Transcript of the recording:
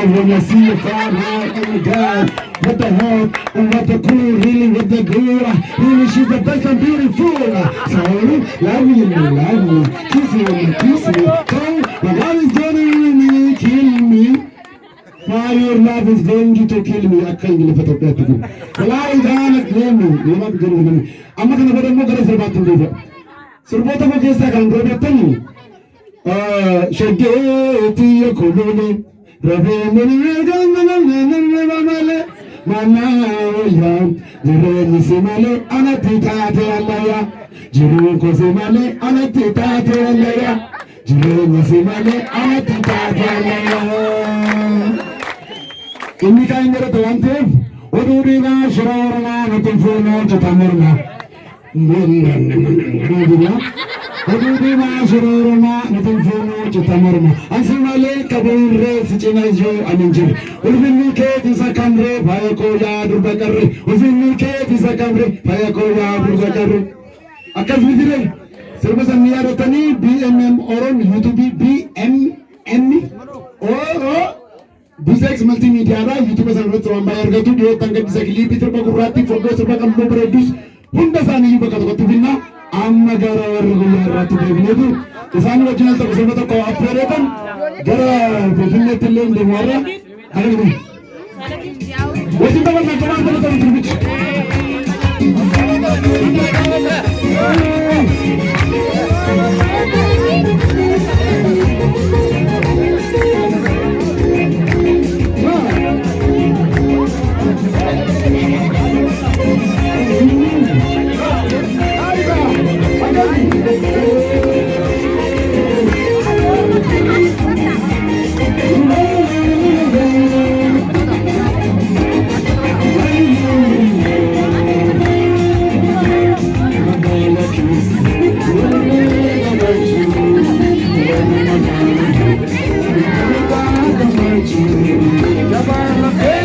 love when I see you far out on the God. What the heart and what the cool, really with the good. Really, she's the best and beautiful. So, love you, kiss you, kiss you. So, my God is gonna really kill me. Why your love is going to kill me? I can't live it up there to you. Why is that claim me? You're not going to me. I'm not going to put a survivor to do that. So, what am I going to say? I'm going to tell you. Shageti Koloni, Rabbi Manaya, Jireni Simale, Anatita Alaya, Jiru Kosimale, Anatita Alaya, Jireni Simale, Anatita Alaya. In the kind of the one thing, what do we now? Shorana, nothing for no Jatamurna. Odudima Shorana, nothing for no Jatamurna. Asimale, Kabure, Sichinajo, and Injil. Ufinike is a camre, Payakoya, Rubakare. Ufinike is a camre, Payakoya, Rubakare. Akazvidire, Service and Miarotani, BMM Oron, YouTube, BMM or Bisex multimedia, YouTube and Retro Bayer to do it and get exactly Peter Bagurati for those who can produce Hundasani Bakatuvina, Amagara regular to the the San Original to the cooperator, Gara, the Finland in the Mara. What is the Come on,